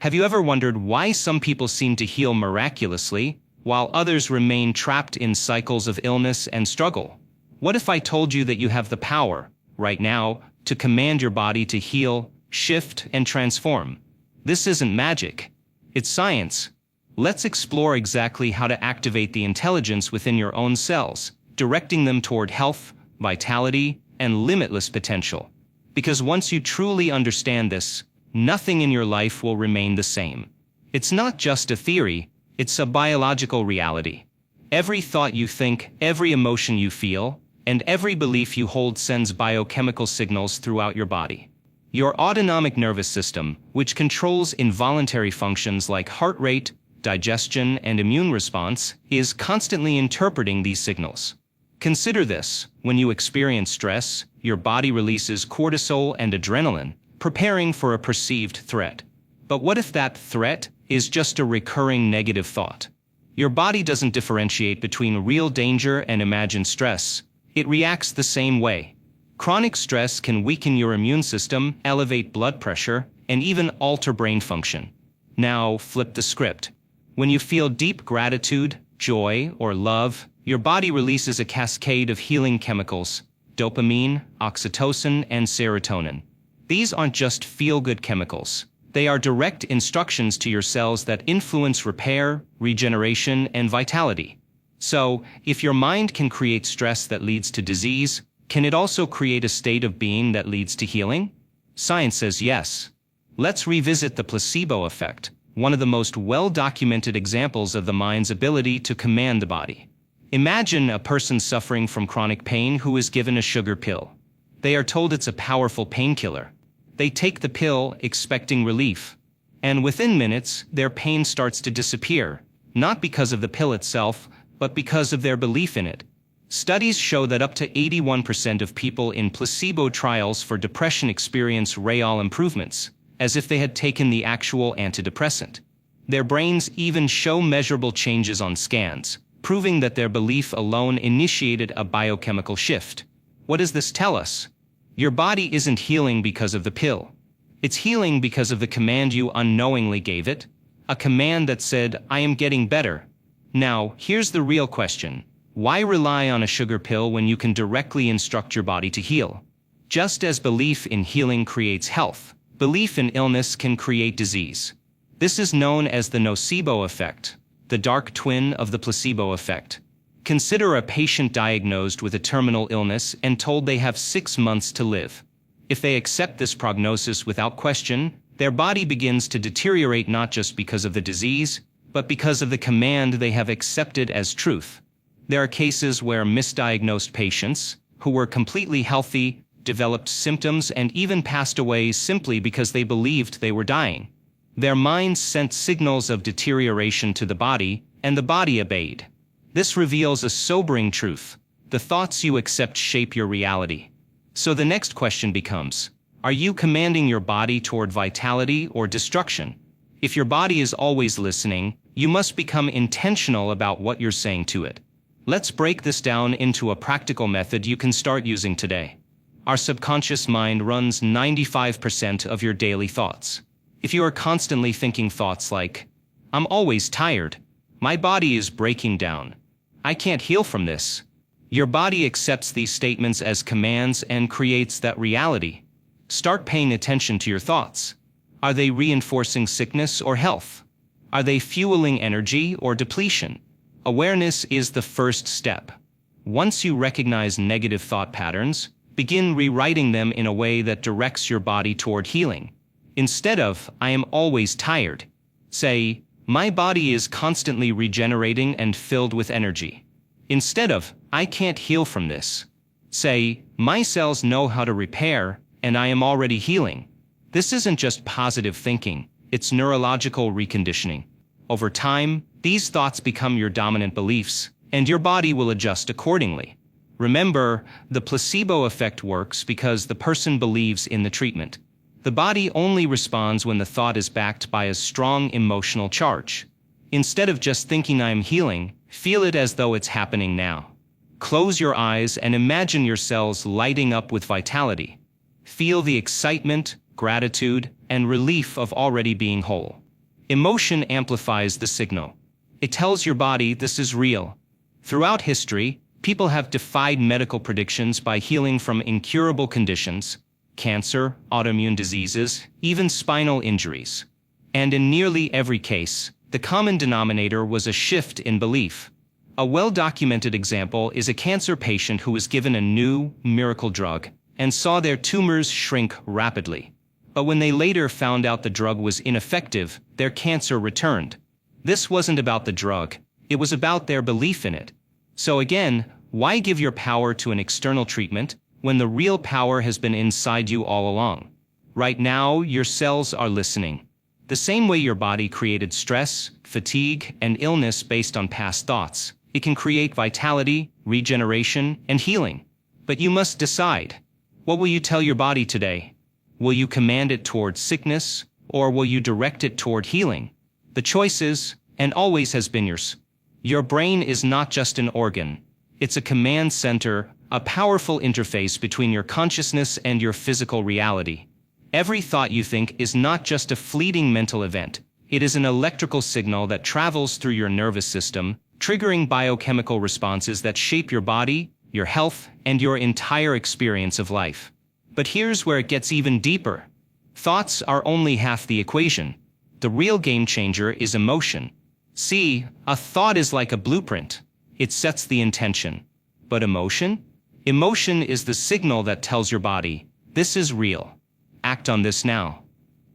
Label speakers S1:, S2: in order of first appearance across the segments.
S1: Have you ever wondered why some people seem to heal miraculously, while others remain trapped in cycles of illness and struggle? What if I told you that you have the power, right now, to command your body to heal, shift, and transform? This isn't magic. It's science. Let's explore exactly how to activate the intelligence within your own cells, directing them toward health, vitality, and limitless potential. Because once you truly understand this, nothing in your life will remain the same. It's not just a theory, it's a biological reality. Every thought you think, every emotion you feel, and every belief you hold sends biochemical signals throughout your body. Your autonomic nervous system, which controls involuntary functions like heart rate, digestion, and immune response, is constantly interpreting these signals. Consider this: when you experience stress, your body releases cortisol and adrenaline, preparing for a perceived threat. But what if that threat is just a recurring negative thought? Your body doesn't differentiate between real danger and imagined stress. It reacts the same way. Chronic stress can weaken your immune system, elevate blood pressure, and even alter brain function. Now, flip the script. When you feel deep gratitude, joy, or love, your body releases a cascade of healing chemicals: dopamine, oxytocin, and serotonin. These aren't just feel-good chemicals. They are direct instructions to your cells that influence repair, regeneration, and vitality. So, if your mind can create stress that leads to disease, can it also create a state of being that leads to healing? Science says yes. Let's revisit the placebo effect, one of the most well-documented examples of the mind's ability to command the body. Imagine a person suffering from chronic pain who is given a sugar pill. They are told it's a powerful painkiller. They take the pill, expecting relief. And within minutes, their pain starts to disappear, not because of the pill itself, but because of their belief in it. Studies show that up to 81% of people in placebo trials for depression experience real improvements, as if they had taken the actual antidepressant. Their brains even show measurable changes on scans, proving that their belief alone initiated a biochemical shift. What does this tell us? Your body isn't healing because of the pill. It's healing because of the command you unknowingly gave it, a command that said, "I am getting better." Now, here's the real question. Why rely on a sugar pill when you can directly instruct your body to heal? Just as belief in healing creates health, belief in illness can create disease. This is known as the nocebo effect, the dark twin of the placebo effect. Consider a patient diagnosed with a terminal illness and told they have 6 months to live. If they accept this prognosis without question, their body begins to deteriorate not just because of the disease, but because of the command they have accepted as truth. There are cases where misdiagnosed patients, who were completely healthy, developed symptoms and even passed away simply because they believed they were dying. Their minds sent signals of deterioration to the body, and the body obeyed. This reveals a sobering truth: the thoughts you accept shape your reality. So the next question becomes, are you commanding your body toward vitality or destruction? If your body is always listening, you must become intentional about what you're saying to it. Let's break this down into a practical method you can start using today. Our subconscious mind runs 95% of your daily thoughts. If you are constantly thinking thoughts like, "I'm always tired," "My body is breaking down," "I can't heal from this," your body accepts these statements as commands and creates that reality. Start paying attention to your thoughts. Are they reinforcing sickness or health? Are they fueling energy or depletion? Awareness is the first step. Once you recognize negative thought patterns, begin rewriting them in a way that directs your body toward healing. Instead of, "I am always tired," say, "My body is constantly regenerating and filled with energy." Instead of, "I can't heal from this," say, "My cells know how to repair, and I am already healing." This isn't just positive thinking, it's neurological reconditioning. Over time, these thoughts become your dominant beliefs, and your body will adjust accordingly. Remember, the placebo effect works because the person believes in the treatment. The body only responds when the thought is backed by a strong emotional charge. Instead of just thinking "I'm healing," feel it as though it's happening now. Close your eyes and imagine your cells lighting up with vitality. Feel the excitement, gratitude, and relief of already being whole. Emotion amplifies the signal. It tells your body this is real. Throughout history, people have defied medical predictions by healing from incurable conditions, cancer, autoimmune diseases, even spinal injuries. And in nearly every case, the common denominator was a shift in belief. A well-documented example is a cancer patient who was given a new, miracle drug and saw their tumors shrink rapidly. But when they later found out the drug was ineffective, their cancer returned. This wasn't about the drug, it was about their belief in it. So again, why give your power to an external treatment when the real power has been inside you all along? Right now, your cells are listening. The same way your body created stress, fatigue, and illness based on past thoughts, it can create vitality, regeneration, and healing. But you must decide. What will you tell your body today? Will you command it toward sickness, or will you direct it toward healing? The choice is, and always has been yours. Your brain is not just an organ. It's a command center, a powerful interface between your consciousness and your physical reality. Every thought you think is not just a fleeting mental event. It is an electrical signal that travels through your nervous system, triggering biochemical responses that shape your body, your health, and your entire experience of life. But here's where it gets even deeper. Thoughts are only half the equation. The real game changer is emotion. See, a thought is like a blueprint. It sets the intention. But emotion? Emotion is the signal that tells your body, this is real. Act on this now.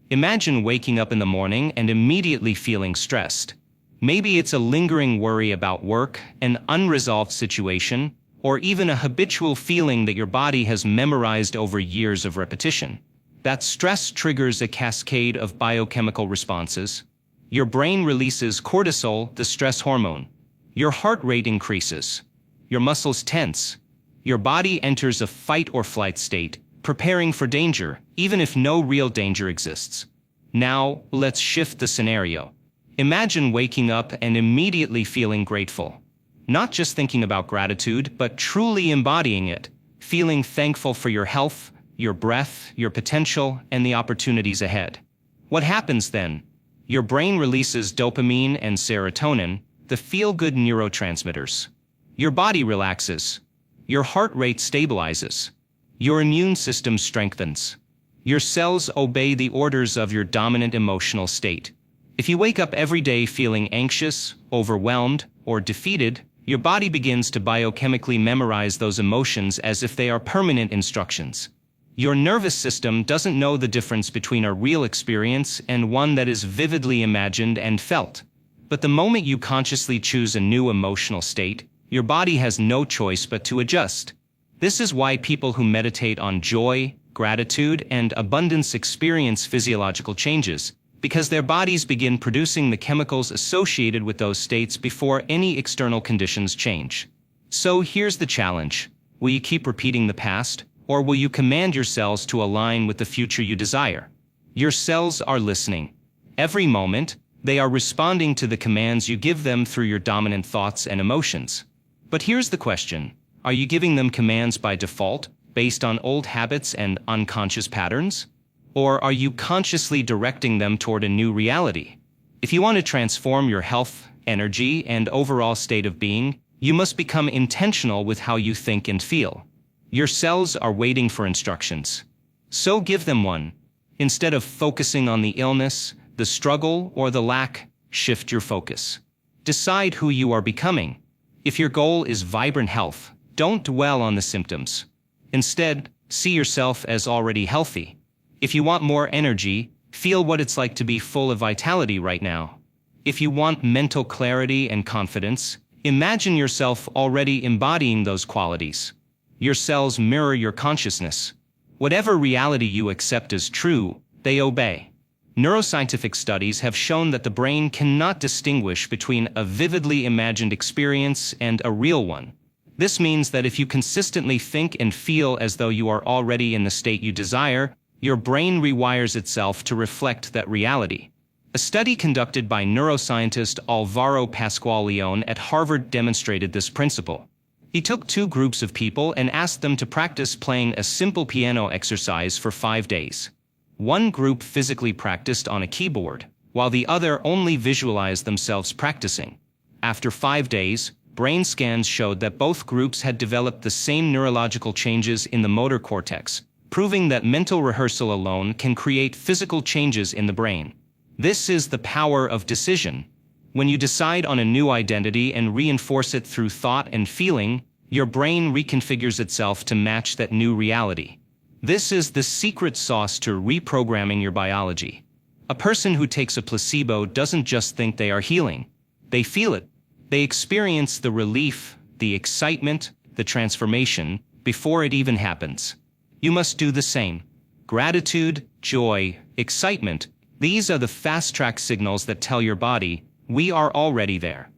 S1: Imagine waking up in the morning and immediately feeling stressed. Maybe it's a lingering worry about work, an unresolved situation, or even a habitual feeling that your body has memorized over years of repetition. That stress triggers a cascade of biochemical responses. Your brain releases cortisol, the stress hormone. Your heart rate increases. Your muscles tense. Your body enters a fight or flight state, preparing for danger, even if no real danger exists. Now, let's shift the scenario. Imagine waking up and immediately feeling grateful. Not just thinking about gratitude, but truly embodying it, feeling thankful for your health, your breath, your potential, and the opportunities ahead. What happens then? Your brain releases dopamine and serotonin, the feel-good neurotransmitters. Your body relaxes. Your heart rate stabilizes. Your immune system strengthens. Your cells obey the orders of your dominant emotional state. If you wake up every day feeling anxious, overwhelmed, or defeated, your body begins to biochemically memorize those emotions as if they are permanent instructions. Your nervous system doesn't know the difference between a real experience and one that is vividly imagined and felt. But the moment you consciously choose a new emotional state, your body has no choice but to adjust. This is why people who meditate on joy, gratitude, and abundance experience physiological changes, because their bodies begin producing the chemicals associated with those states before any external conditions change. So here's the challenge. Will you keep repeating the past, or will you command your cells to align with the future you desire? Your cells are listening. Every moment, they are responding to the commands you give them through your dominant thoughts and emotions. But here's the question. Are you giving them commands by default, based on old habits and unconscious patterns? Or are you consciously directing them toward a new reality? If you want to transform your health, energy, and overall state of being, you must become intentional with how you think and feel. Your cells are waiting for instructions. So give them one. Instead of focusing on the illness, the struggle, or the lack, shift your focus. Decide who you are becoming. If your goal is vibrant health, don't dwell on the symptoms. Instead, see yourself as already healthy. If you want more energy, feel what it's like to be full of vitality right now. If you want mental clarity and confidence, imagine yourself already embodying those qualities. Your cells mirror your consciousness. Whatever reality you accept as true, they obey. Neuroscientific studies have shown that the brain cannot distinguish between a vividly imagined experience and a real one. This means that if you consistently think and feel as though you are already in the state you desire, your brain rewires itself to reflect that reality. A study conducted by neuroscientist Alvaro Pascual-León at Harvard demonstrated this principle. He took two groups of people and asked them to practice playing a simple piano exercise for 5 days. One group physically practiced on a keyboard, while the other only visualized themselves practicing. After 5 days, brain scans showed that both groups had developed the same neurological changes in the motor cortex, proving that mental rehearsal alone can create physical changes in the brain. This is the power of decision. When you decide on a new identity and reinforce it through thought and feeling, your brain reconfigures itself to match that new reality. This is the secret sauce to reprogramming your biology. A person who takes a placebo doesn't just think they are healing. They feel it. They experience the relief, the excitement, the transformation before it even happens. You must do the same. Gratitude, joy, excitement, these are the fast-track signals that tell your body, we are already there.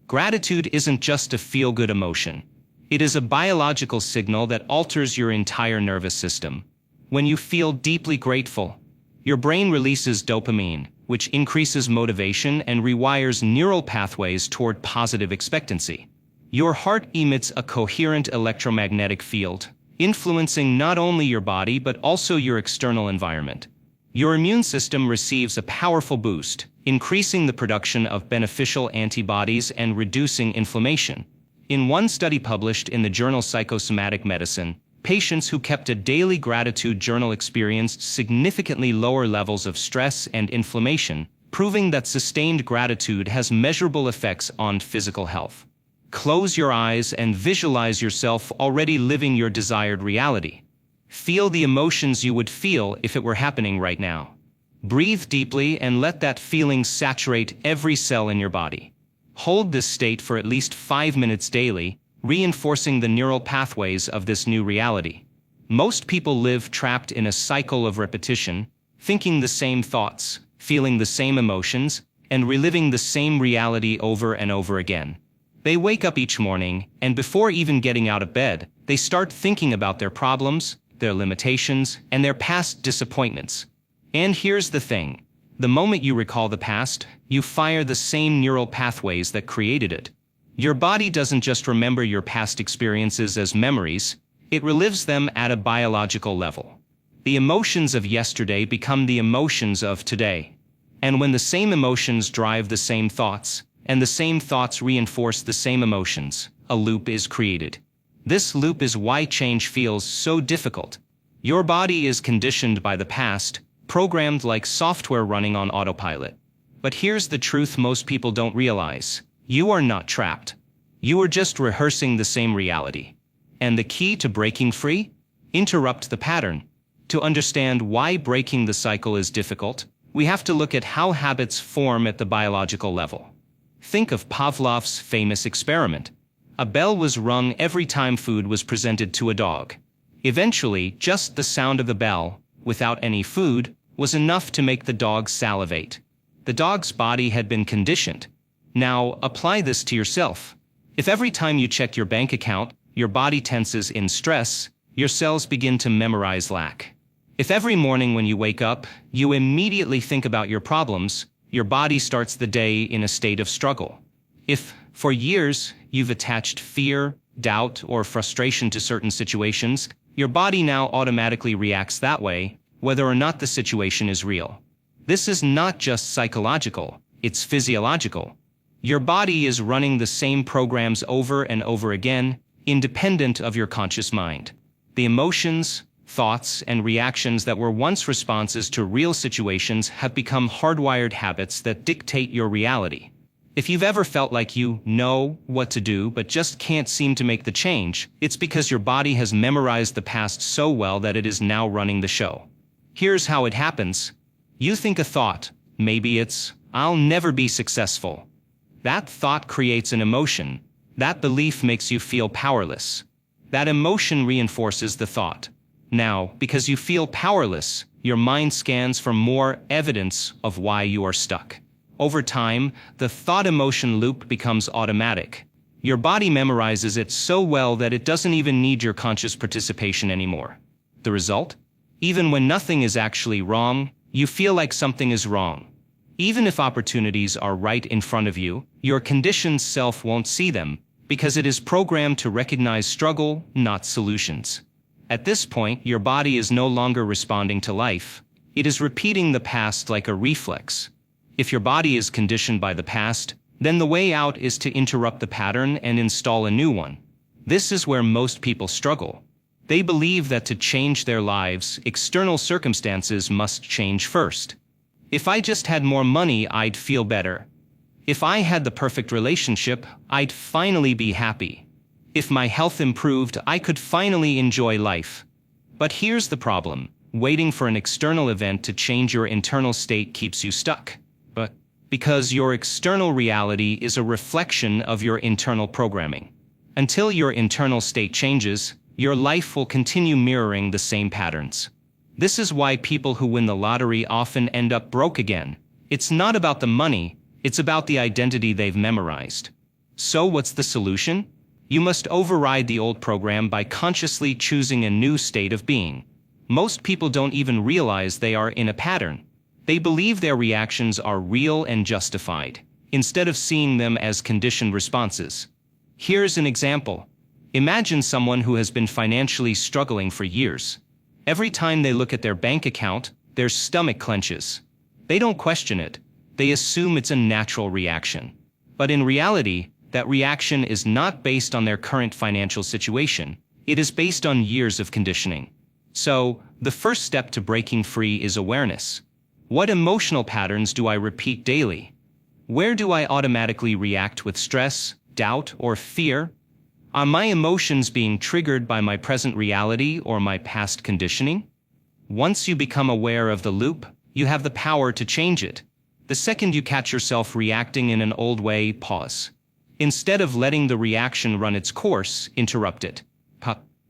S1: Gratitude isn't just a feel-good emotion. It is a biological signal that alters your entire nervous system. When you feel deeply grateful, your brain releases dopamine, which increases motivation and rewires neural pathways toward positive expectancy. Your heart emits a coherent electromagnetic field, influencing not only your body but also your external environment. Your immune system receives a powerful boost, increasing the production of beneficial antibodies and reducing inflammation. In one study published in the journal Psychosomatic Medicine, patients who kept a daily gratitude journal experienced significantly lower levels of stress and inflammation, proving that sustained gratitude has measurable effects on physical health. Close your eyes and visualize yourself already living your desired reality. Feel the emotions you would feel if it were happening right now. Breathe deeply and let that feeling saturate every cell in your body. Hold this state for at least 5 minutes daily, reinforcing the neural pathways of this new reality. Most people live trapped in a cycle of repetition, thinking the same thoughts, feeling the same emotions, and reliving the same reality over and over again. They wake up each morning, and before even getting out of bed, they start thinking about their problems, their limitations, and their past disappointments. And here's the thing. The moment you recall the past, you fire the same neural pathways that created it. Your body doesn't just remember your past experiences as memories, it relives them at a biological level. The emotions of yesterday become the emotions of today. And when the same emotions drive the same thoughts, and the same thoughts reinforce the same emotions, a loop is created. This loop is why change feels so difficult. Your body is conditioned by the past, programmed like software running on autopilot. But here's the truth most people don't realize. You are not trapped. You are just rehearsing the same reality. And the key to breaking free? Interrupt the pattern. To understand why breaking the cycle is difficult, we have to look at how habits form at the biological level. Think of Pavlov's famous experiment. A bell was rung every time food was presented to a dog. Eventually, just the sound of the bell, without any food, was enough to make the dog salivate. The dog's body had been conditioned. Now, apply this to yourself. If every time you check your bank account, your body tenses in stress, your cells begin to memorize lack. If every morning when you wake up, you immediately think about your problems, your body starts the day in a state of struggle. If, for years, you've attached fear, doubt, or frustration to certain situations, your body now automatically reacts that way, whether or not the situation is real. This is not just psychological, it's physiological. Your body is running the same programs over and over again, independent of your conscious mind. The emotions, thoughts, and reactions that were once responses to real situations have become hardwired habits that dictate your reality. If you've ever felt like you know what to do but just can't seem to make the change, it's because your body has memorized the past so well that it is now running the show. Here's how it happens. You think a thought, maybe it's, I'll never be successful. That thought creates an emotion. That belief makes you feel powerless. That emotion reinforces the thought. Now, because you feel powerless, your mind scans for more evidence of why you are stuck. Over time, the thought-emotion loop becomes automatic. Your body memorizes it so well that it doesn't even need your conscious participation anymore. The result? Even when nothing is actually wrong, you feel like something is wrong. Even if opportunities are right in front of you, your conditioned self won't see them, because it is programmed to recognize struggle, not solutions. At this point, your body is no longer responding to life. It is repeating the past like a reflex. If your body is conditioned by the past, then the way out is to interrupt the pattern and install a new one. This is where most people struggle. They believe that to change their lives, external circumstances must change first. If I just had more money, I'd feel better. If I had the perfect relationship, I'd finally be happy. If my health improved, I could finally enjoy life. But here's the problem. Waiting for an external event to change your internal state keeps you stuck. But because your external reality is a reflection of your internal programming. Until your internal state changes, your life will continue mirroring the same patterns. This is why people who win the lottery often end up broke again. It's not about the money, it's about the identity they've memorized. So what's the solution? You must override the old program by consciously choosing a new state of being. Most people don't even realize they are in a pattern. They believe their reactions are real and justified, instead of seeing them as conditioned responses. Here's an example. Imagine someone who has been financially struggling for years. Every time they look at their bank account, their stomach clenches. They don't question it. They assume it's a natural reaction. But in reality, that reaction is not based on their current financial situation. It is based on years of conditioning. So, the first step to breaking free is awareness. What emotional patterns do I repeat daily? Where do I automatically react with stress, doubt, or fear? Are my emotions being triggered by my present reality or my past conditioning? Once you become aware of the loop, you have the power to change it. The second you catch yourself reacting in an old way, pause. Instead of letting the reaction run its course, interrupt it.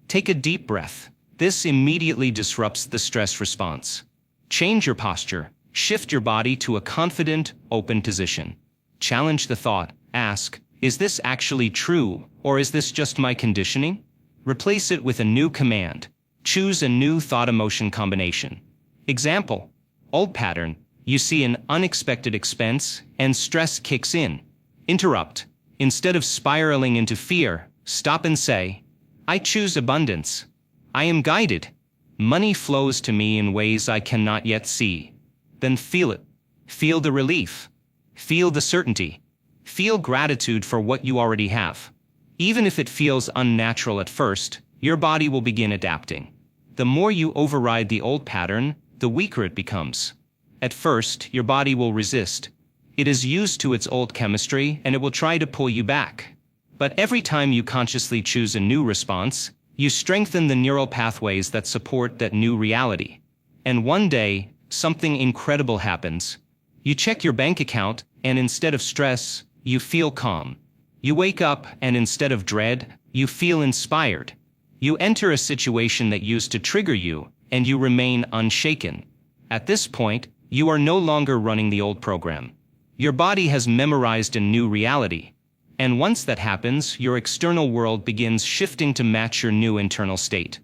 S1: Take a deep breath. This immediately disrupts the stress response. Change your posture. Shift your body to a confident, open position. Challenge the thought. Ask, is this actually true, or is this just my conditioning? Replace it with a new command. Choose a new thought-emotion combination. Example, old pattern, you see an unexpected expense and stress kicks in. Interrupt. Instead of spiraling into fear, stop and say, I choose abundance. I am guided. Money flows to me in ways I cannot yet see. Then feel it. Feel the relief. Feel the certainty. Feel gratitude for what you already have. Even if it feels unnatural at first, your body will begin adapting. The more you override the old pattern, the weaker it becomes. At first, your body will resist. It is used to its old chemistry and it will try to pull you back. But every time you consciously choose a new response, you strengthen the neural pathways that support that new reality. And one day, something incredible happens. You check your bank account, and instead of stress, you feel calm. You wake up, and instead of dread, you feel inspired. You enter a situation that used to trigger you, and you remain unshaken. At this point, you are no longer running the old program. Your body has memorized a new reality. And once that happens, your external world begins shifting to match your new internal state.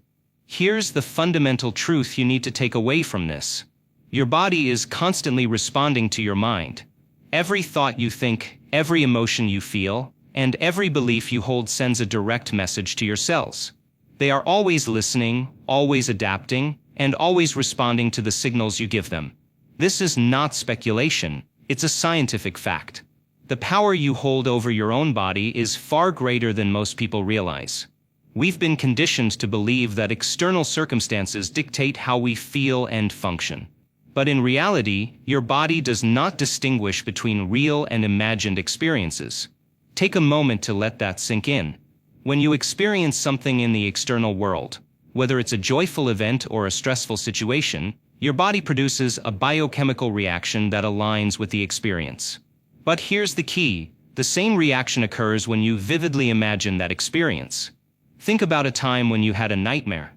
S1: Here's the fundamental truth you need to take away from this. Your body is constantly responding to your mind. Every thought you think, every emotion you feel, and every belief you hold sends a direct message to your cells. They are always listening, always adapting, and always responding to the signals you give them. This is not speculation, it's a scientific fact. The power you hold over your own body is far greater than most people realize. We've been conditioned to believe that external circumstances dictate how we feel and function. But in reality, your body does not distinguish between real and imagined experiences. Take a moment to let that sink in. When you experience something in the external world, whether it's a joyful event or a stressful situation, your body produces a biochemical reaction that aligns with the experience. But here's the key, the same reaction occurs when you vividly imagine that experience. Think about a time when you had a nightmare.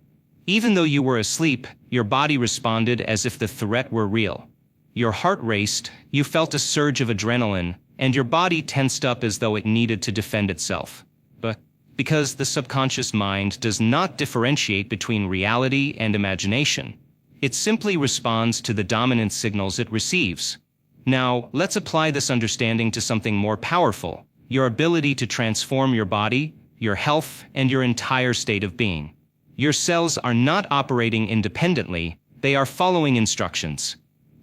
S1: Even though you were asleep, your body responded as if the threat were real. Your heart raced, you felt a surge of adrenaline, and your body tensed up as though it needed to defend itself. But because the subconscious mind does not differentiate between reality and imagination, it simply responds to the dominant signals it receives. Now, let's apply this understanding to something more powerful, your ability to transform your body, your health, and your entire state of being. Your cells are not operating independently, they are following instructions.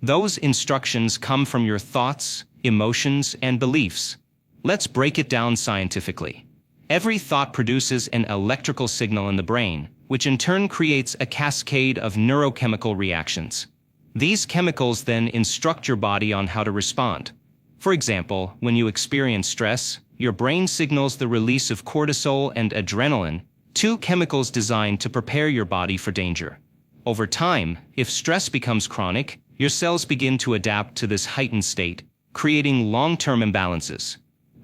S1: Those instructions come from your thoughts, emotions, and beliefs. Let's break it down scientifically. Every thought produces an electrical signal in the brain, which in turn creates a cascade of neurochemical reactions. These chemicals then instruct your body on how to respond. For example, when you experience stress, your brain signals the release of cortisol and adrenaline, two chemicals designed to prepare your body for danger. Over time, if stress becomes chronic, your cells begin to adapt to this heightened state, creating long-term imbalances.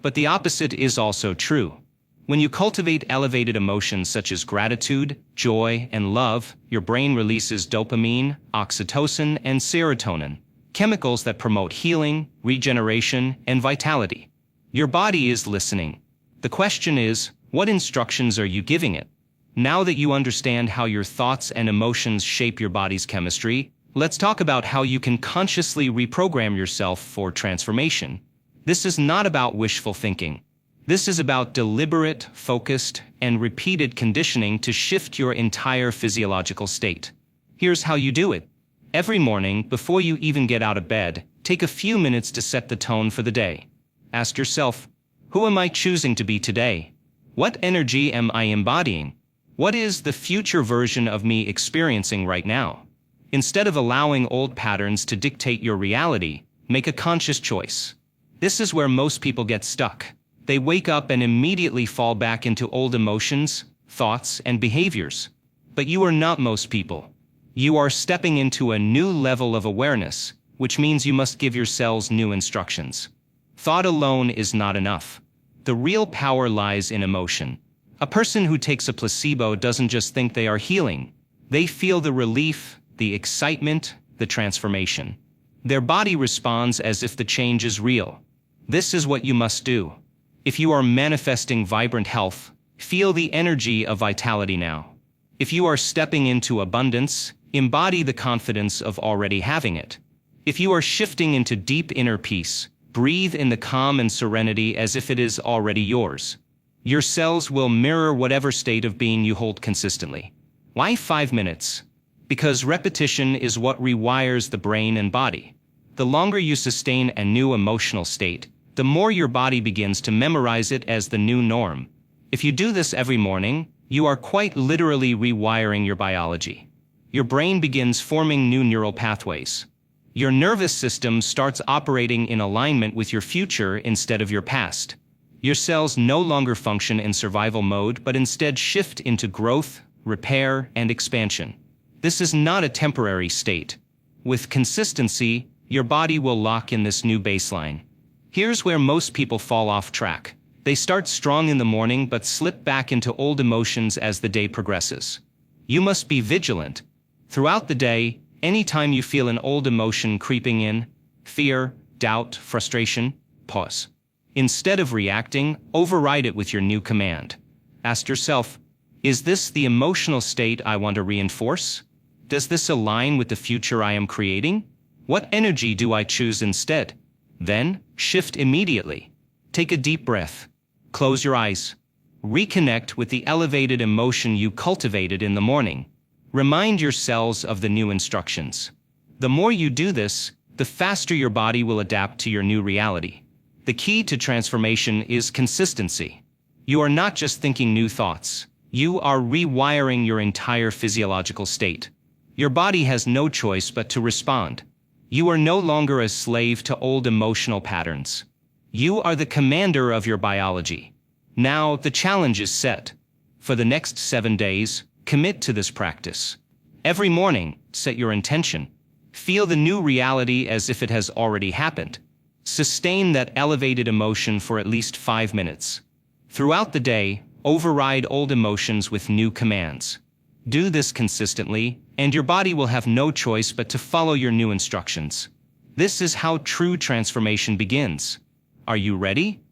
S1: But the opposite is also true. When you cultivate elevated emotions such as gratitude, joy, and love, your brain releases dopamine, oxytocin, and serotonin, chemicals that promote healing, regeneration, and vitality. Your body is listening. The question is, what instructions are you giving it? Now that you understand how your thoughts and emotions shape your body's chemistry, let's talk about how you can consciously reprogram yourself for transformation. This is not about wishful thinking. This is about deliberate, focused, and repeated conditioning to shift your entire physiological state. Here's how you do it. Every morning, before you even get out of bed, take a few minutes to set the tone for the day. Ask yourself, who am I choosing to be today? What energy am I embodying? What is the future version of me experiencing right now? Instead of allowing old patterns to dictate your reality, make a conscious choice. This is where most people get stuck. They wake up and immediately fall back into old emotions, thoughts, and behaviors. But you are not most people. You are stepping into a new level of awareness, which means you must give your cells new instructions. Thought alone is not enough. The real power lies in emotion. A person who takes a placebo doesn't just think they are healing. They feel the relief, the excitement, the transformation. Their body responds as if the change is real. This is what you must do. If you are manifesting vibrant health, feel the energy of vitality now. If you are stepping into abundance, embody the confidence of already having it. If you are shifting into deep inner peace, breathe in the calm and serenity as if it is already yours. Your cells will mirror whatever state of being you hold consistently. Why 5 minutes? Because repetition is what rewires the brain and body. The longer you sustain a new emotional state, the more your body begins to memorize it as the new norm. If you do this every morning, you are quite literally rewiring your biology. Your brain begins forming new neural pathways. Your nervous system starts operating in alignment with your future instead of your past. Your cells no longer function in survival mode but instead shift into growth, repair, and expansion. This is not a temporary state. With consistency, your body will lock in this new baseline. Here's where most people fall off track. They start strong in the morning but slip back into old emotions as the day progresses. You must be vigilant. Throughout the day, anytime you feel an old emotion creeping in, fear, doubt, frustration, pause. Instead of reacting, override it with your new command. Ask yourself, is this the emotional state I want to reinforce? Does this align with the future I am creating? What energy do I choose instead? Then, shift immediately. Take a deep breath. Close your eyes. Reconnect with the elevated emotion you cultivated in the morning. Remind your cells of the new instructions. The more you do this, the faster your body will adapt to your new reality. The key to transformation is consistency. You are not just thinking new thoughts. You are rewiring your entire physiological state. Your body has no choice but to respond. You are no longer a slave to old emotional patterns. You are the commander of your biology. Now, the challenge is set. For the next 7 days, commit to this practice. Every morning, set your intention. Feel the new reality as if it has already happened. Sustain that elevated emotion for at least 5 minutes. Throughout the day, override old emotions with new commands. Do this consistently, and your body will have no choice but to follow your new instructions. This is how true transformation begins. Are you ready?